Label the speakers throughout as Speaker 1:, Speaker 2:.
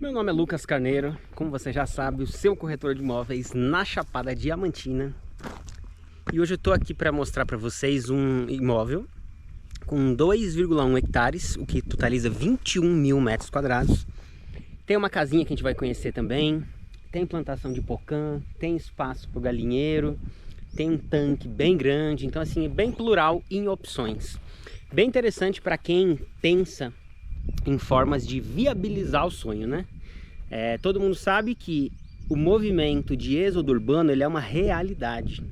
Speaker 1: Meu nome é Lucas Carneiro, como você já sabe, o seu corretor de imóveis na Chapada Diamantina. E hoje eu estou aqui para mostrar para vocês um imóvel com 2,1 hectares, o que totaliza 21 mil metros quadrados. Tem uma casinha que a gente vai conhecer também, tem plantação de pocã, tem espaço para o galinheiro, tem um tanque bem grande, então assim, é bem plural em opções. Bem interessante para quem pensa em formas de viabilizar o sonho, né? Todo mundo sabe que o movimento de êxodo urbano ele é uma realidade.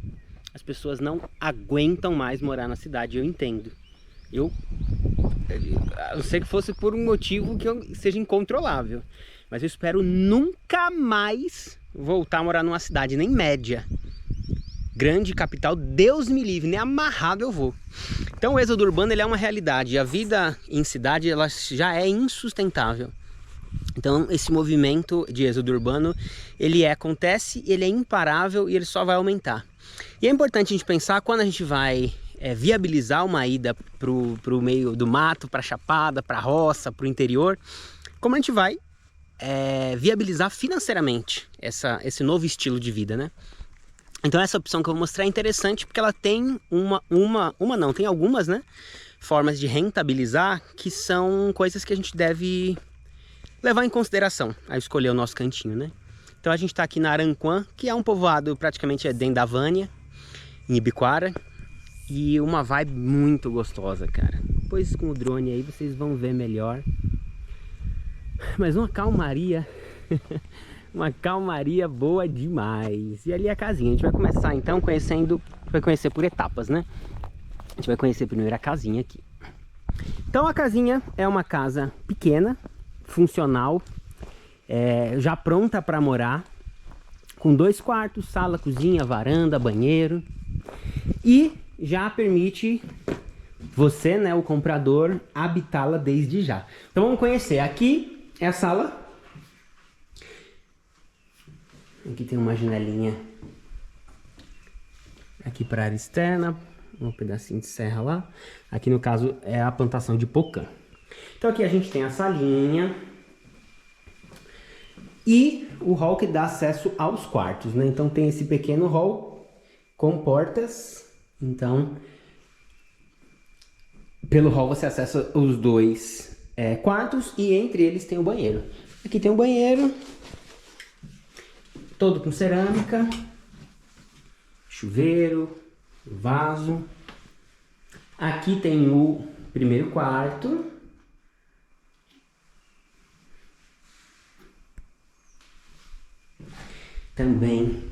Speaker 1: As pessoas não aguentam mais morar na cidade, eu entendo. Eu não sei que fosse por um motivo que seja incontrolável, mas eu espero nunca mais voltar a morar numa cidade, nem média. Grande capital, Deus me livre, nem amarrado eu vou. Então o êxodo urbano ele é uma realidade, a vida em cidade ela já é insustentável. Então esse movimento de êxodo urbano, ele acontece, ele é imparável e ele só vai aumentar. E é importante a gente pensar quando a gente vai viabilizar uma ida para o meio do mato, para a chapada, para a roça, para o interior, como a gente vai viabilizar financeiramente esse novo estilo de vida, né? Então essa opção que eu vou mostrar é interessante porque ela tem tem algumas, né, formas de rentabilizar que são coisas que a gente deve levar em consideração ao escolher o nosso cantinho, né? Então a gente está aqui na Aranquã, que é um povoado praticamente dentro da Vânia, em Ibiquara, e uma vibe muito gostosa, cara. Depois com o drone aí vocês vão ver melhor. Mas uma calmaria... uma calmaria boa demais. E ali a casinha. A gente vai começar então conhecendo... vai conhecer por etapas, né? A gente vai conhecer primeiro a casinha aqui. Então a casinha é uma casa pequena, funcional, já pronta para morar, com 2 quartos, sala, cozinha, varanda, banheiro, e já permite você, né, o comprador, habitá-la desde já. Então vamos conhecer. Aqui é a sala. Aqui tem uma janelinha aqui para área externa, um pedacinho de serra lá. Aqui no caso é a plantação de pocã. Então aqui a gente tem a salinha e o hall que dá acesso aos quartos, né? Então tem esse pequeno hall com portas. Então pelo hall você acessa os 2 quartos e entre eles tem o banheiro. Aqui tem um banheiro todo com cerâmica, chuveiro, vaso. Aqui tem o primeiro quarto. Também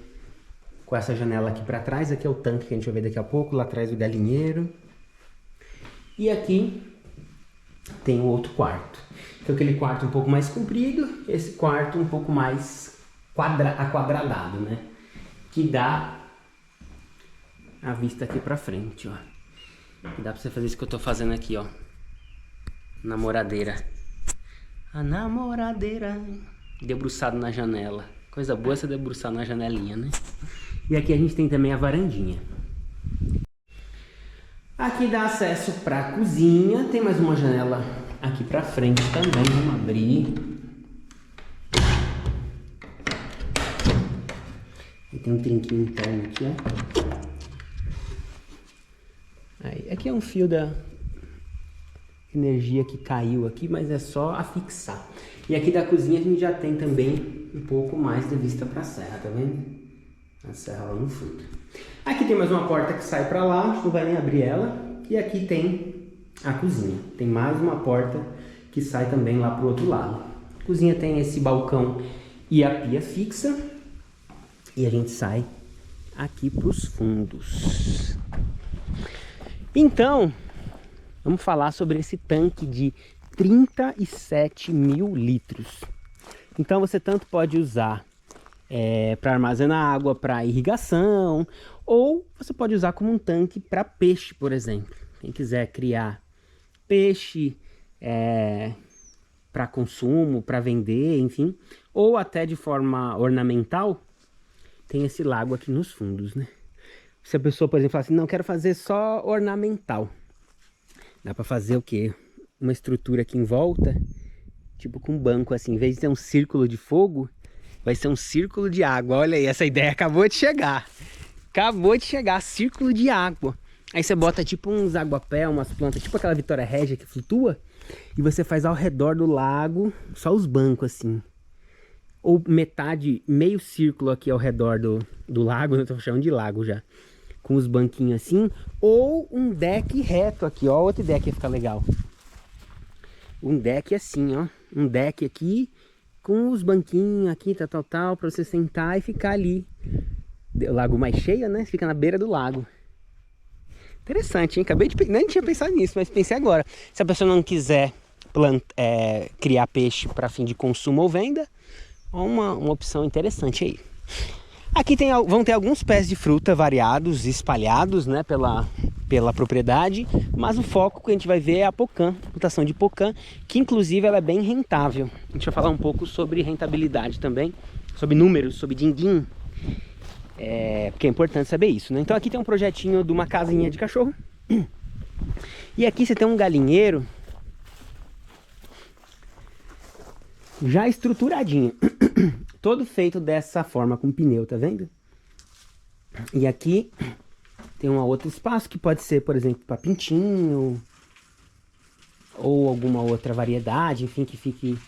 Speaker 1: com essa janela aqui para trás. Aqui é o tanque que a gente vai ver daqui a pouco. Lá atrás o galinheiro. E aqui tem o outro quarto. Então aquele quarto um pouco mais comprido. Esse quarto um pouco mais aquadradado, né? Que dá a vista aqui pra frente, ó. Dá pra você fazer isso que eu tô fazendo aqui, ó. Namoradeira. A namoradeira. Debruçado na janela. Coisa boa você debruçar na janelinha, né? E aqui a gente tem também a varandinha. Aqui dá acesso pra cozinha. Tem mais uma janela aqui pra frente também. Vamos abrir. E tem um trinquinho interno aqui, ó. Aí, aqui é um fio da energia que caiu aqui, mas é só afixar. E aqui da cozinha a gente já tem também um pouco mais de vista para a serra, tá vendo? A serra lá no fundo. Aqui tem mais uma porta que sai para lá, a gente não vai nem abrir ela. E aqui tem a cozinha. Tem mais uma porta que sai também lá para o outro lado. A cozinha tem esse balcão e a pia fixa. E a gente sai aqui para os fundos. Então, vamos falar sobre esse tanque de 37 mil litros. Então você tanto pode usar para armazenar água para irrigação, ou você pode usar como um tanque para peixe, por exemplo. Quem quiser criar peixe para consumo, para vender, enfim, ou até de forma ornamental, tem esse lago aqui nos fundos, né? Se a pessoa, por exemplo, fala assim, não, quero fazer só ornamental. Dá para fazer o quê? Uma estrutura aqui em volta Tipo com um banco assim, em vez de ter um círculo de fogo, vai ser um círculo de água. Olha aí, essa ideia acabou de chegar. Acabou de chegar, círculo de água. Aí você bota tipo uns aguapé, umas plantas, tipo aquela Vitória Régia que flutua. E você faz ao redor do lago, só os bancos assim. Ou metade, meio círculo aqui ao redor do lago, eu tô chamando de lago já. Com os banquinhos assim. Ou um deck reto aqui, ó. Outro deck ia ficar legal. Um deck assim, ó. Um deck aqui com os banquinhos aqui, tal, pra você sentar e ficar ali. O lago mais cheio, né? Fica na beira do lago. Interessante, hein? Nem tinha pensado nisso, mas pensei agora. Se a pessoa não quiser criar peixe para fim de consumo ou venda, é uma opção interessante aí. Aqui vão ter alguns pés de fruta variados, espalhados, né, pela propriedade, mas o foco que a gente vai ver é a pocã, a plantação de pocã, que inclusive ela é bem rentável. A gente vai falar um pouco sobre rentabilidade também, sobre números, sobre din-din. Porque é importante saber isso, né? Então aqui tem um projetinho de uma casinha de cachorro. E aqui você tem um galinheiro já estruturadinho. Todo feito dessa forma, com pneu, tá vendo? E aqui tem um outro espaço que pode ser, por exemplo, para pintinho. Ou alguma outra variedade, enfim, que fique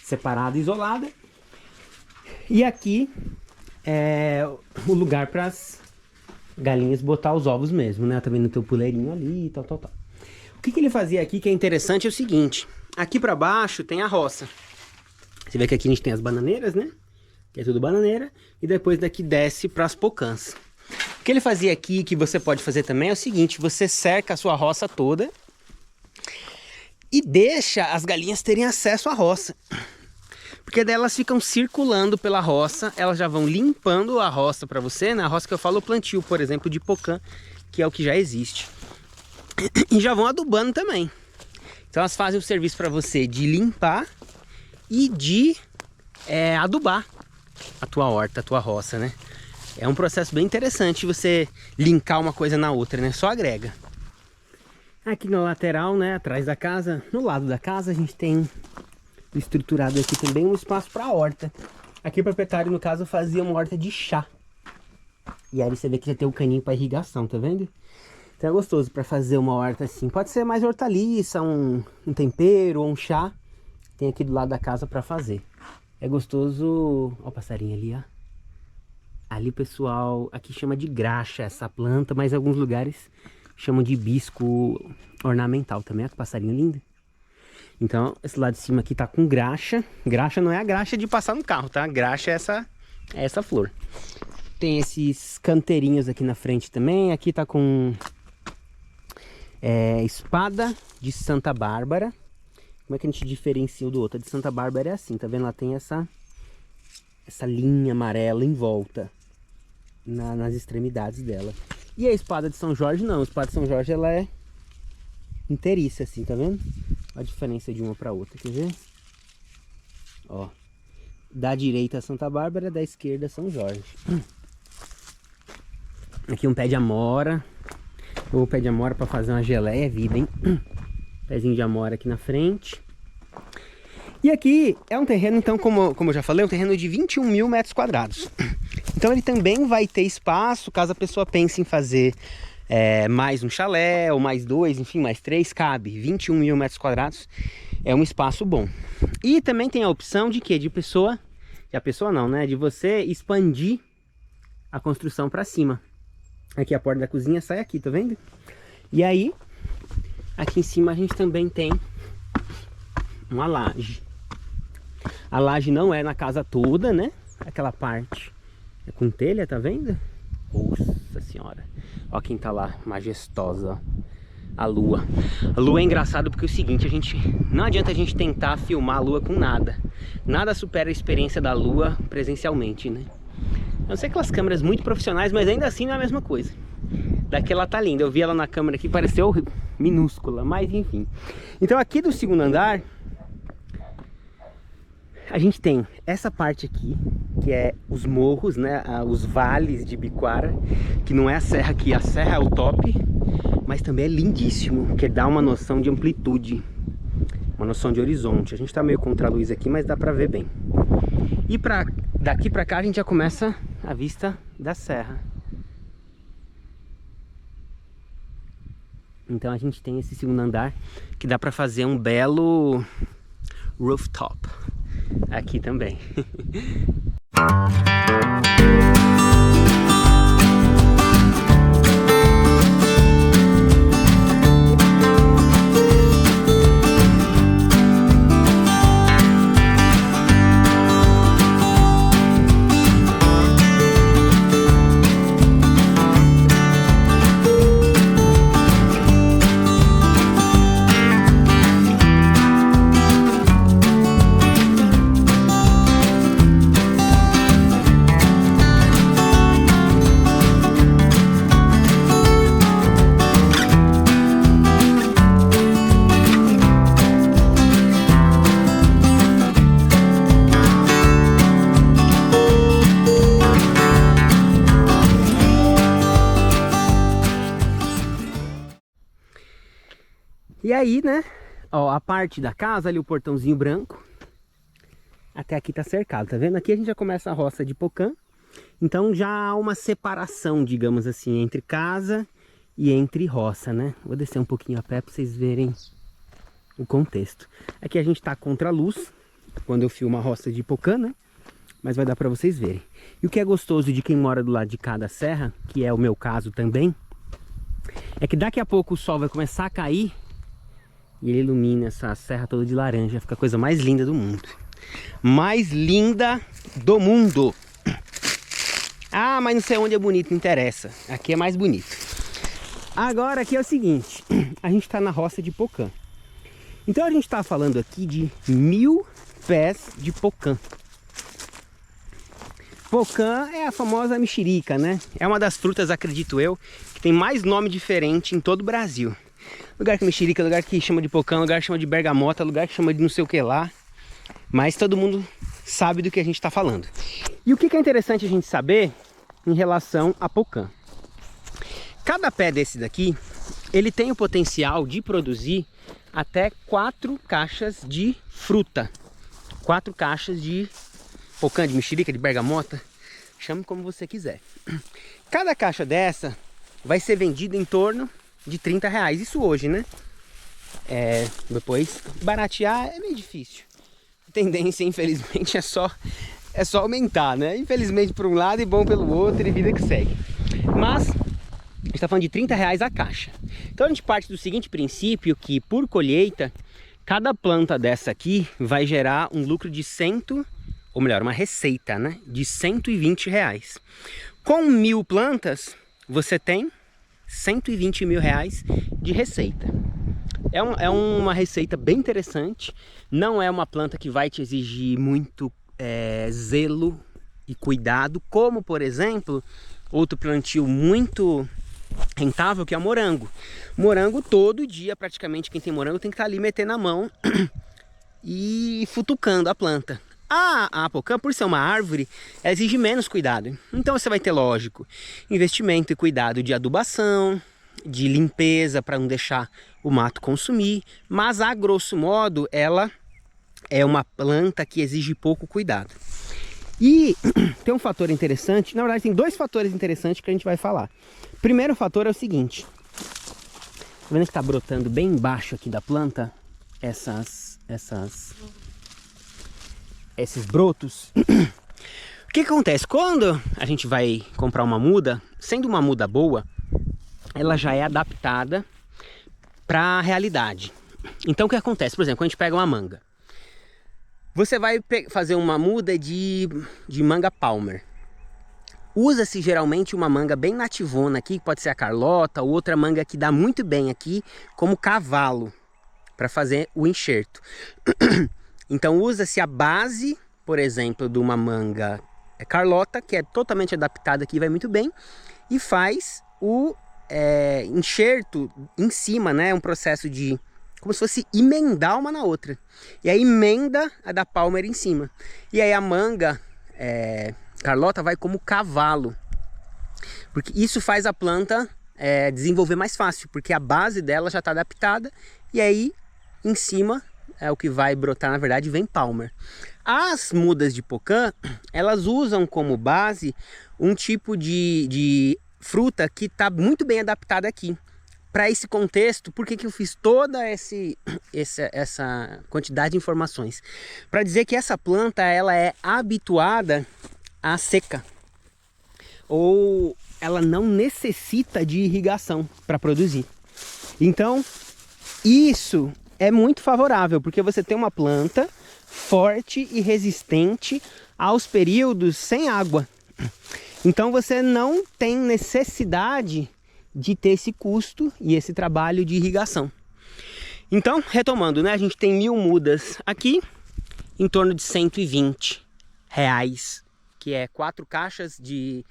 Speaker 1: separada, isolada. E aqui é o lugar para as galinhas botar os ovos mesmo, né? Também no teu puleirinho ali e tal. O que ele fazia aqui que é interessante é o seguinte. Aqui para baixo tem a roça. Você vê que aqui a gente tem as bananeiras, né? Que é tudo bananeira. E depois daqui desce para as pocãs. O que ele fazia aqui, que você pode fazer também, é o seguinte. Você cerca a sua roça toda e deixa as galinhas terem acesso à roça. Porque daí elas ficam circulando pela roça, elas já vão limpando a roça para você, né? A roça que eu falo, o plantio, por exemplo, de pocã, que é o que já existe. E já vão adubando também. Então elas fazem o serviço para você de limpar e de adubar a tua horta, a tua roça, né? É um processo bem interessante você linkar uma coisa na outra, né? Só agrega. Aqui na lateral, né? Atrás da casa, no lado da casa, a gente tem estruturado aqui também um espaço para horta. Aqui o proprietário, no caso, fazia uma horta de chá. E aí você vê que já tem o caninho para irrigação, tá vendo? Então é gostoso para fazer uma horta assim. Pode ser mais hortaliça, um tempero ou um chá. Tem aqui do lado da casa para fazer. É gostoso. Olha o passarinho ali, ó. Ali, pessoal, aqui chama de graxa essa planta, mas em alguns lugares chamam de hibisco ornamental também. Olha que passarinho lindo. Então, esse lado de cima aqui tá com graxa. Graxa não é a graxa de passar no carro, tá? Graxa é essa flor. Tem esses canteirinhos aqui na frente também. Aqui tá com espada de Santa Bárbara. Como é que a gente diferencia o do outro? A de Santa Bárbara é assim, tá vendo? Ela tem essa linha amarela em volta nas extremidades dela. E a espada de São Jorge não. A espada de São Jorge ela é inteiriça assim, tá vendo? A diferença de uma para outra, quer ver? Ó, da direita Santa Bárbara, da esquerda São Jorge. Aqui um pé de amora. O pé de amora para fazer uma geleia é vida, hein? Pezinho de amora aqui na frente. E aqui é um terreno, então, como eu já falei, um terreno de 21 mil metros quadrados. Então ele também vai ter espaço, caso a pessoa pense em fazer mais um chalé, ou mais dois, enfim, mais três, cabe. 21 mil metros quadrados é um espaço bom. E também tem a opção de quê? De a pessoa não, né? De você expandir a construção para cima. Aqui a porta da cozinha sai aqui, tá vendo? E aí, aqui em cima a gente também tem uma laje. A laje não é na casa toda, né? Aquela parte é com telha, tá vendo? Nossa senhora. Ó quem tá lá, majestosa. A lua. A lua é engraçado porque é o seguinte, não adianta a gente tentar filmar a lua com nada. Nada supera a experiência da lua presencialmente, né? Eu sei aquelas câmeras muito profissionais, mas ainda assim não é a mesma coisa. Daqui ela tá linda. Eu vi ela na câmera aqui, pareceu minúscula, mas enfim. Então aqui do segundo andar, a gente tem essa parte aqui, que é os morros, né? Os vales de Biquara, que não é a serra aqui, a serra é o top, mas também é lindíssimo, que dá uma noção de amplitude. uma noção de horizonte. A gente tá meio contra a luz aqui, mas dá pra ver bem. E daqui pra cá a gente já começa a vista da serra. Então a gente tem esse segundo andar que dá pra fazer um belo rooftop aqui também. E aí, né, ó, a parte da casa ali, o portãozinho branco, até aqui tá cercado, tá vendo? Aqui a gente já começa a roça de pocã, então já há uma separação, digamos assim, entre casa e entre roça, né? Vou descer um pouquinho a pé pra vocês verem o contexto. Aqui a gente tá contra a luz, quando eu filmo a roça de pocã, né? Mas vai dar pra vocês verem. E o que é gostoso de quem mora do lado de cá da serra, que é o meu caso também, é que daqui a pouco o sol vai começar a cair e ele ilumina essa serra toda de laranja. Fica a coisa mais linda do mundo. Mais linda do mundo. Ah, mas não sei onde é bonito, não interessa. Aqui é mais bonito. Agora aqui é o seguinte. A gente está na roça de pocã. Então a gente está falando aqui de 1000 pés de pocã. Pocã é a famosa mexerica, né? É uma das frutas, acredito eu, que tem mais nome diferente em todo o Brasil. Lugar que mexerica, lugar que chama de pocã, lugar que chama de bergamota, lugar que chama de não sei o que lá. Mas todo mundo sabe do que a gente está falando. E o que é interessante a gente saber em relação a pocã? Cada pé desse daqui, ele tem o potencial de produzir até 4 caixas de fruta. 4 caixas de pocã, de mexerica, de bergamota. Chame como você quiser. Cada caixa dessa vai ser vendida em torno de R$30. Isso hoje, né? Depois baratear é meio difícil. A tendência, infelizmente, é só aumentar, né? Infelizmente por um lado e bom pelo outro, e vida que segue. Mas a gente tá falando de R$30 a caixa. Então a gente parte do seguinte princípio, que por colheita, cada planta dessa aqui vai gerar um lucro de ou melhor, uma receita, né? De R$120. Com 1000 plantas, você tem R$120 mil de receita. É uma receita bem interessante. Não é uma planta que vai te exigir muito zelo e cuidado, como por exemplo outro plantio muito rentável, que é o morango. Morango, todo dia praticamente quem tem morango tem que estar ali metendo a mão e futucando a planta. A pocã, por ser uma árvore, ela exige menos cuidado. Então você vai ter, lógico, investimento e cuidado de adubação, de limpeza para não deixar o mato consumir. Mas, a grosso modo, ela é uma planta que exige pouco cuidado. E tem um fator interessante, na verdade tem 2 fatores interessantes que a gente vai falar. O primeiro fator é o seguinte. Tá vendo que está brotando bem embaixo aqui da planta esses brotos? O que acontece? Quando a gente vai comprar uma muda, sendo uma muda boa, ela já é adaptada para a realidade. Então o que acontece? Por exemplo, quando a gente pega uma manga, você vai fazer uma muda de manga Palmer. Usa-se geralmente uma manga bem nativona aqui, que pode ser a Carlota, ou outra manga que dá muito bem aqui, como cavalo, para fazer o enxerto. Então usa-se a base, por exemplo, de uma manga Carlota, que é totalmente adaptada aqui, vai muito bem, e faz o enxerto em cima, né? Um processo de, como se fosse emendar uma na outra. E aí emenda a da Palmer em cima. E aí a manga Carlota vai como cavalo. Porque isso faz a planta desenvolver mais fácil, porque a base dela já está adaptada, e aí em cima é o que vai brotar, na verdade, vem Palmer. As mudas de Pocã, elas usam como base um tipo de fruta que está muito bem adaptada aqui. Para esse contexto, por que eu fiz toda essa quantidade de informações? Para dizer que essa planta ela é habituada à seca, ou ela não necessita de irrigação para produzir. Então, isso é muito favorável, porque você tem uma planta forte e resistente aos períodos sem água. Então você não tem necessidade de ter esse custo e esse trabalho de irrigação. Então, retomando, né? A gente tem 1000 mudas aqui, em torno de R$120, que é 4 caixas de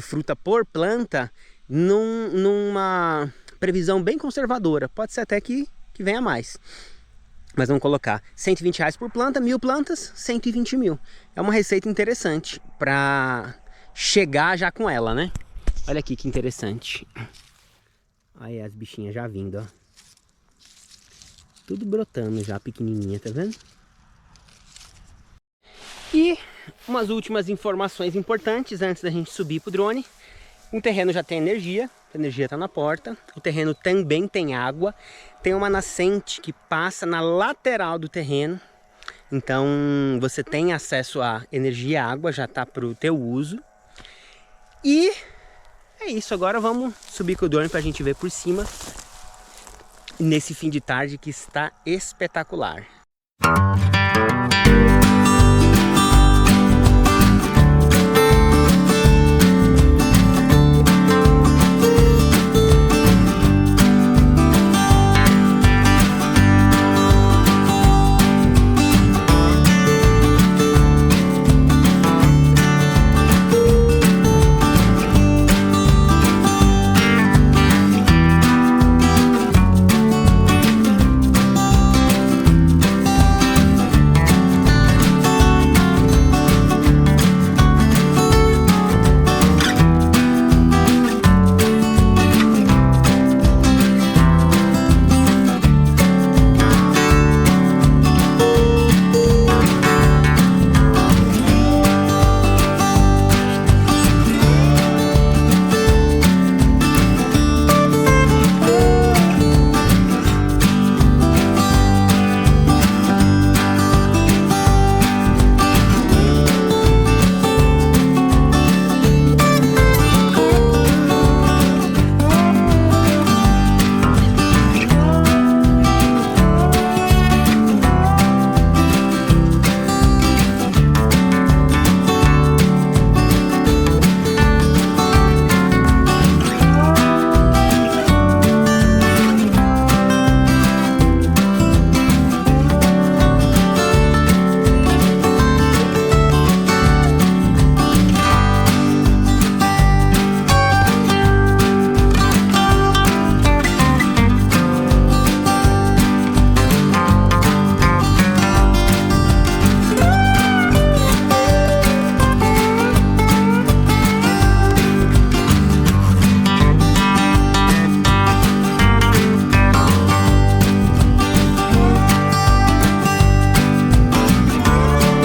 Speaker 1: fruta por planta, numa previsão bem conservadora. Pode ser até que venha mais. Mas vamos colocar R$120 por planta, 1000 plantas, 120 mil. É uma receita interessante para chegar já com ela, né? Olha aqui que interessante. Aí as bichinhas já vindo, ó. Tudo brotando já, pequenininha, tá vendo? E umas últimas informações importantes antes da gente subir pro drone. O terreno já tem energia, a energia tá na porta. O terreno também tem água. Tem uma nascente que passa na lateral do terreno. Então você tem acesso a energia e água, já tá pro teu uso. E é isso, agora vamos subir com o drone pra gente ver por cima nesse fim de tarde que está espetacular.